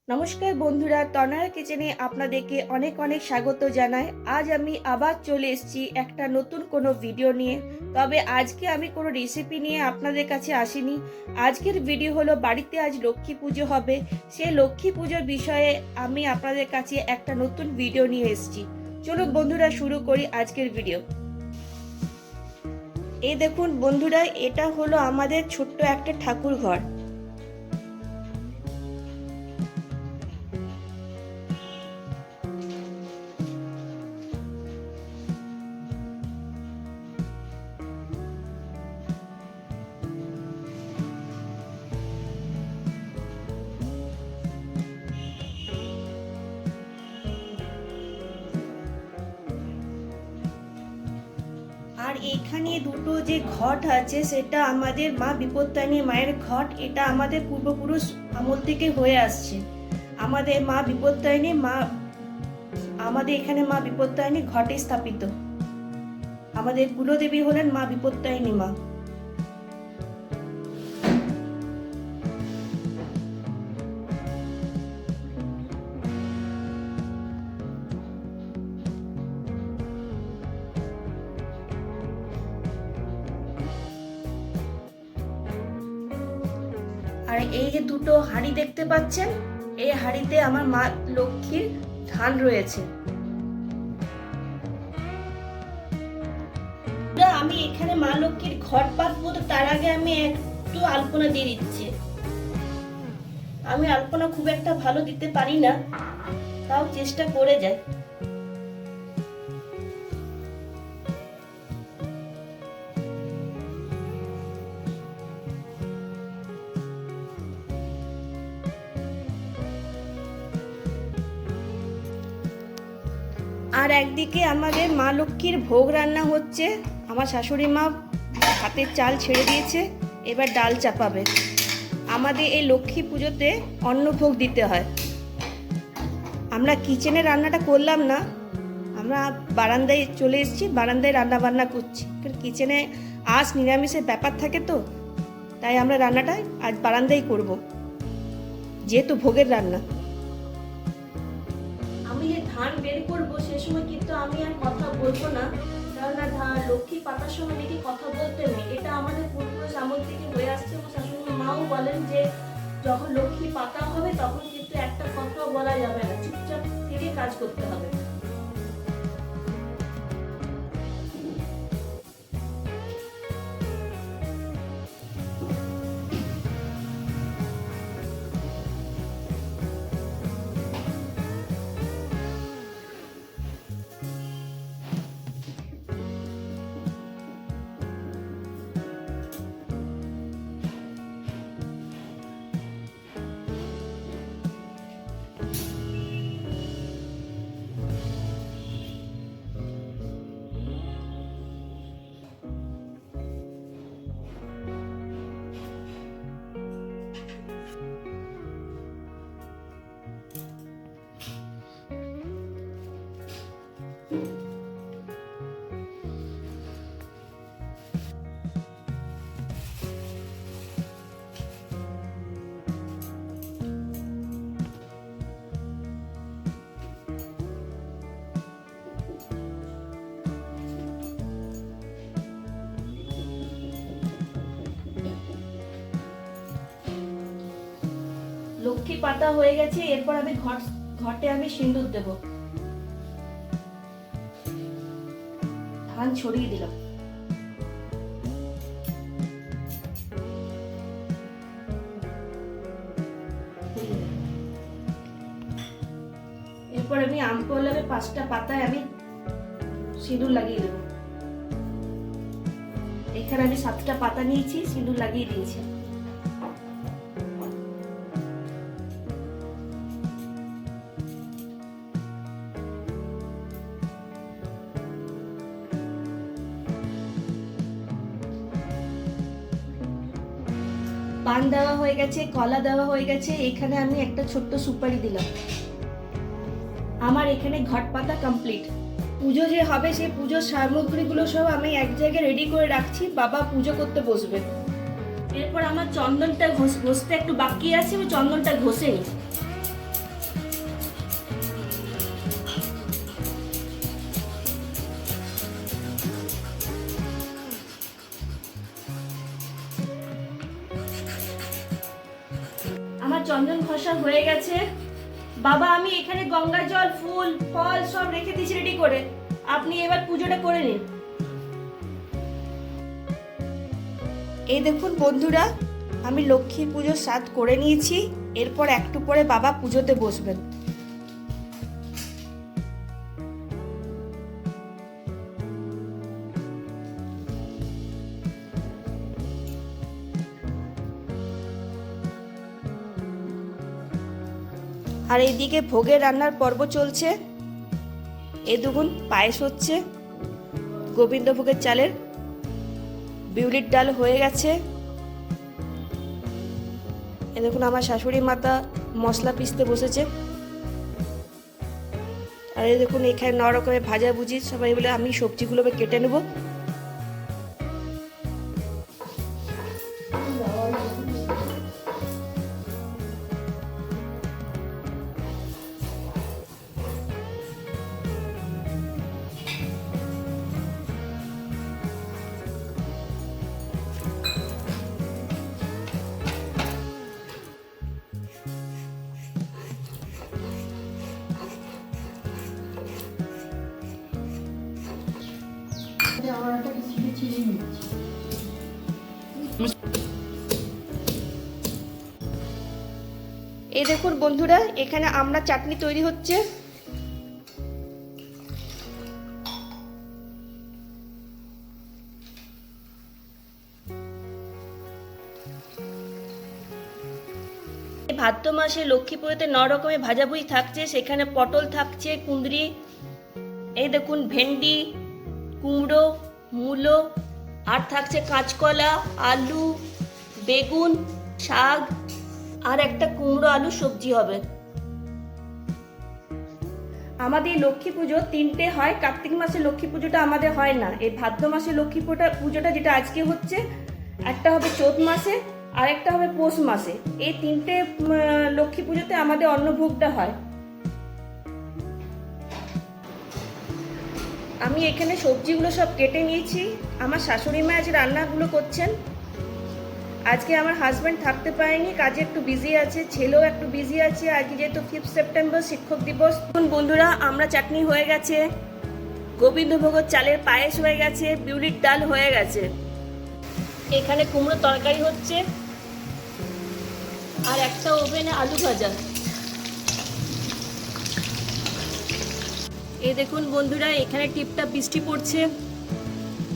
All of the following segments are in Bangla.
নমস্কার বন্ধুরা, তনয়া কিচেনে আপনাদেরকে অনেক অনেক স্বাগত জানাই। আজ আমি আবার চলে এসেছি একটা নতুন কোনো ভিডিও নিয়ে। তবে আজকে আমি কোনো রেসিপি নিয়ে আপনাদের কাছে আসিনি। আজকের ভিডিও হলো বাড়িতে আজ লক্ষ্মী পুজো হবে, সেই লক্ষ্মী পুজোর বিষয়ে আমি আপনাদের কাছে একটা নতুন ভিডিও নিয়ে এসেছি। চলুন বন্ধুরা শুরু করি আজকের ভিডিও। এই দেখুন বন্ধুরা, এটা হলো আমাদের ছোট্ট একটা ঠাকুর ঘর। আর এখানে দুটো যে ঘট আছে সেটা আমাদের মা বিপত্তারিণী মায়ের ঘট। এটা আমাদের পূর্বপুরুষ আমল থেকে হয়ে আসছে। আমাদের মা বিপত্তারিণী মা, আমাদের এখানে মা বিপত্তারিণী ঘটে স্থাপিত। আমাদের কুলদেবী হলেন মা বিপত্তারিণী মা। আর এই যে দুটো হাঁড়ি দেখতে পাচ্ছেন, এই হাঁড়িতে আমার মা লক্ষ্মীর ধান রয়েছে। আমি এখানে মা লক্ষ্মীর ঘট পাতবো, তো তার আগে আমি একটু আলপনা দিয়ে দিচ্ছি। আমি আলপনা খুব একটা ভালো দিতে পারি না, তাও চেষ্টা করে যাই। আর একদিকে আমাদের মা লক্ষ্মীর ভোগ রান্না হচ্ছে। আমার শাশুড়ি মা ভাতের চাল ছেড়ে দিয়েছে, এবার ডাল চাপাবে। আমাদের এই লক্ষ্মী পুজোতে অন্নভোগ দিতে হয়। আমরা কিচেনে রান্নাটা করলাম না, আমরা বারান্দায় চলে এসেছি, বারান্দায় রান্না বান্না করছি। কিচেনে আজ নিরামিষের ব্যাপার থাকে, তো তাই আমরা রান্নাটা আজ বারান্দায় করব, যেহেতু ভোগের রান্না। আমি যে ধান বের করবো সে সময় কিন্তু আমি আর কথা বলবো না, কারণ লক্ষ্মী পাতার সময় নাকি কথা বলতে নেই। এটা আমাদের পূর্বপুরুষ আমল থেকে হয়ে আসছে। আমার শাশুড়ি মাও বলেন যে যখন লক্ষ্মী পাতা হবে তখন কিন্তু একটা কথাও বলা যাবে না, চুপচাপ থেকে কাজ করতে হবে। লক্ষ্মী পাতা হয়ে গেছে, এরপর আমি ঘটে আমি সিঁদুর দেব। ধান ছড়িয়ে দিলাম। এরপর আমি আম কলামে 5টা পাতায় আমি সিঁদুর লাগিয়ে দেব। এখানে আমি 7টা পাতা নিয়েছি, সিঁদুর লাগিয়ে দিয়েছি। পান দেওয়া হয়ে গেছে, কলা দেওয়া হয়ে গেছে। এখানে আমি একটা ছোট্ট সুপারি দিলাম। আমার এখানে ঘট পাতা কমপ্লিট। পুজো যে হবে সেই পুজোর সামগ্রীগুলো সব আমি এক জায়গায় রেডি করে রাখছি, বাবা পুজো করতে বসবে। এরপর আমার চন্দনটা ঘষতে একটু বাকি আছে, আমি চন্দনটা ঘষে নিই। বসা হয়ে গেছে। বাবা আমি এখানে গঙ্গা জল, ফুল, ফল সব রেখে দিয়েছি রেডি করে, আপনি এবার পুজোটা করে নিন। এই দেখুন বন্ধুরা, আমি লক্ষ্মী পুজোর স্নান করে নিয়েছি। এরপর একটু পরে বাবা পুজোতে বসবেন। আর এইদিকে ভোগের রান্নার পর্ব চলছে। এই দেখুন পায়েস হচ্ছে গোবিন্দভোগের চালের, বিউলির ডাল হয়ে গেছে। এ দেখুন আমার শাশুড়ি মাতা মশলা পিষতে বসেছে। আর এই দেখুন এখানে 9 রকমের ভাজাভুজি সবাই বলে, আমি সবজিগুলোকে কেটে নেব। এই দেখুন বন্ধুরা, এখানে আমরা চাটনি তৈরি হচ্ছে। ভাদ্র মাসে লক্ষ্মী পুজোতে 9 রকমের ভাজাভুজি থাকছে। সেখানে পটল থাকছে, কুঁদরি, এই দেখুন ভেন্ডি, কুমড়ো, মূলো, আর থাকছে কাঁচকলা, আলু, বেগুন, শাক, আর একটা কুমড়ো আলু সবজি হবে। আমাদের লক্ষ্মী পুজো 3টে হয়। কার্তিক মাসে লক্ষ্মী পুজোটা আমাদের হয় না। এই ভাদ্র মাসে লক্ষ্মী পুজোটা যেটা আজকে হচ্ছে, একটা হবে চৈত মাসে আর একটা হবে পৌষ মাসে। এই 3টে লক্ষ্মী পুজোতে আমাদের অন্নভোগটা হয়। আমি এখানে সবজিগুলো সব কেটে নিয়েছি। আমার শাশুড়ি মা আজ রান্নাগুলো করছেন। আজকে আমার হাজব্যান্ড থাকতে পারেনি, কাজে একটু বিজি আছে, ছেলেও একটু বিজি আছে। আজকে যেহেতু 5 সেপ্টেম্বর শিক্ষক দিবস। বন্ধুরা আমরা চাটনি হয়ে গেছে, গোবিন্দভোগের চালের পায়েস হয়ে গেছে, বিউলির ডাল হয়ে গেছে, এখানে কুমড়ো তরকারি হচ্ছে, আর একটা ওভেনে আলু ভাজা। এই দেখুন বন্ধুরা, এখানে টিপটা বৃষ্টি পড়ছে,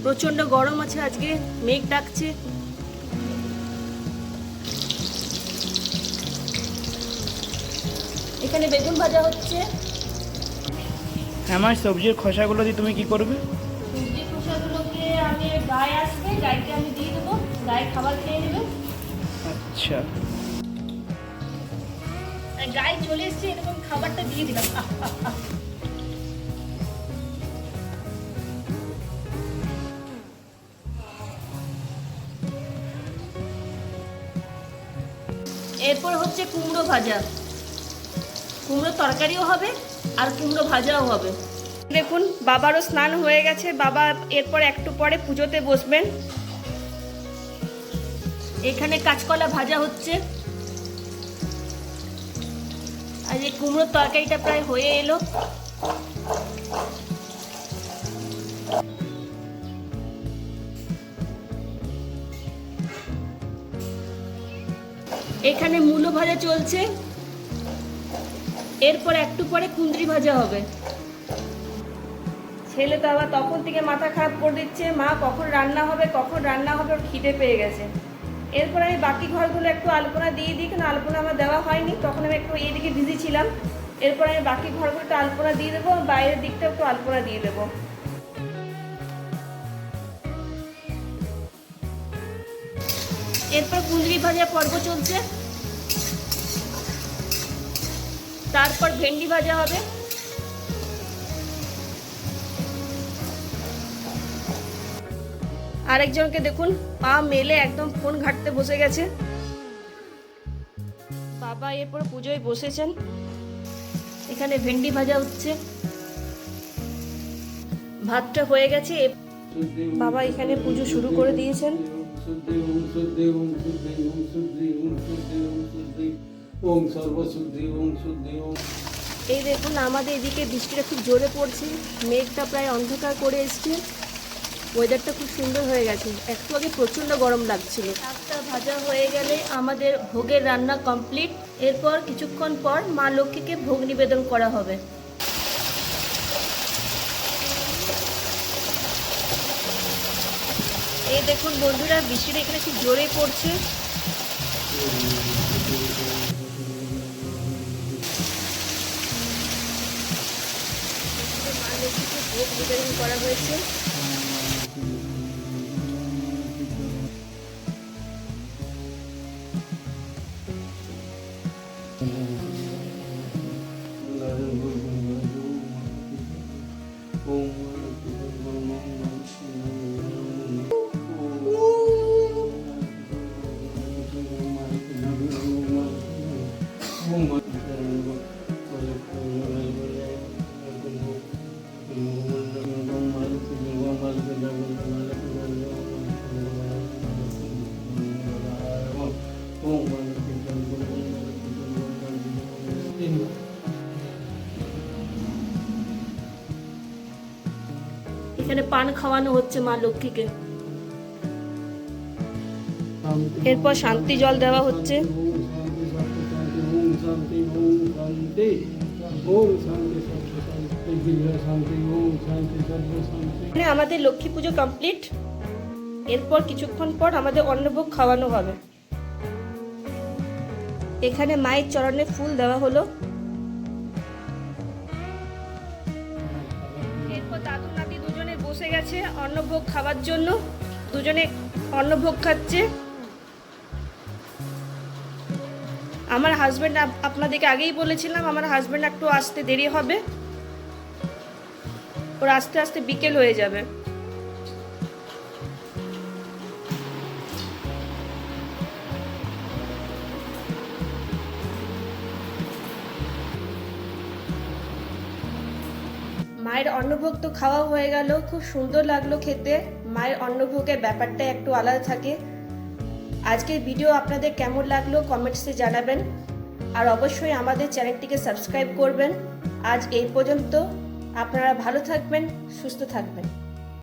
প্রচন্ড গরম আছে আজকে, মেঘ ডাকছে। এখানে বেগুন ভাজা হচ্ছে। আমার সবজির খোসাগুলো দিয়ে তুমি কি করবে? সবজির খোসাগুলোকে আমি গায়ে আসবে, গাইকে আমি দিয়ে দেবো, গায়ে খাবার খেয়ে নেবে। আচ্ছা, গায়ে চলে এসছে, এরকম খাবারটা দিয়ে দিলাম। এরপর হচ্ছে কুমড়ো ভাজা, কুমড়ো তরকারিও হবে আর কুমড়ো ভাজাও হবে। দেখুন বাবারও স্নান হয়ে গেছে, বাবা এরপর একটু পরে পুজোতে বসবেন। এখানে কাঁচকলা ভাজা হচ্ছে, আর এই কুমড়োর তরকারিটা প্রায় হয়ে এলো। এখানে মূলো ভাজা চলছে, এরপর একটু পরে কুঁদরি ভাজা হবে। ছেলে তো আবার তখন থেকে মাথা খারাপ করে দিচ্ছে, মা কখন রান্না হবে কখন রান্না হবে, ওর খিদে পেয়ে গেছে। এরপর আমি বাকি ঘরগুলো একটু আলপনা দিয়ে দিই, কারণ আলপনা আমার দেওয়া হয়নি, তখন আমি একটু এইদিকে বিজি ছিলাম। এরপর আমি বাকি ঘরগুলো একটু আলপনা দিয়ে দেবো, বাইরের দিকটা একটু আলপনা দিয়ে দেবো। এরপর কুঁদরি ভাজা পর্ব চলছে, তারপর ভেন্ডি ভাজা হবে। আরেকজনকে দেখুন পা মেলে একদম ফোন ঘাঁটতে বসে গেছে। বাবা এরপর পুজোয় বসেছেন, এখানে ভেন্ডি ভাজা হচ্ছে, ভাতটা হয়ে গেছে। বাবা এখানে পুজো শুরু করে দিয়েছেন। ওম সর্বশুদ্ধি ওম শুদ্ধি ওম। এই দেখুন আমাদের এদিকে বৃষ্টিটা খুব জোরে পড়ছে, মেঘটা প্রায় অন্ধকার করে এসছে, ওয়েদারটা খুব সুন্দর হয়ে গেছে। একটু আগে প্রচণ্ড গরম লাগছিল। শাকটা ভাজা হয়ে গেলে আমাদের ভোগের রান্না কমপ্লিট। এরপর কিছুক্ষণ পর মা লক্ষ্মীকে ভোগ নিবেদন করা হবে। এই দেখুন বন্ধুরা, বৃষ্টিটা এখানে খুব জোরে পড়ছে। মা লক্ষ্মীকে ভোগ নিবেদন করা হয়েছে। এখানে পান খাওয়ানো হচ্ছে মা লক্ষ্মীকে। এরপর শান্তি জল দেওয়া হচ্ছে। এখানে আমাদের লক্ষ্মী পুজো কমপ্লিট। এরপর কিছুক্ষণ পর আমাদের অন্নভোগ খাওয়ানো হবে। এখানে মায়ের চরণে ফুল দেওয়া হলো। এরপর দাদু নাতি দুজনে বসে গেছে অন্নভোগ খাওয়ার জন্য। দুজনে অন্নভোগ খাচ্ছে। আমার হাজবেন্ড, আপনাদেরকে আগেই বলেছিলাম আমার হাজবেন্ড একটু আসতে দেরি হবে, ওর আস্তে আস্তে বিকেল হয়ে যাবে। মায়ের অন্নভোগ তো খাওয়া হয়ে গেল, খুব সুন্দর লাগলো খেতে। মায়ের অন্নভোগের ব্যাপারটা একটু আলাদা থাকে। আজকের ভিডিও আপনাদের কেমন লাগলো কমেন্টসে জানাবেন, আর অবশ্যই আমাদের চ্যানেলটিকে সাবস্ক্রাইব করবেন। আজ এই পর্যন্ত। আপনারা ভালো থাকবেন, সুস্থ থাকবেন।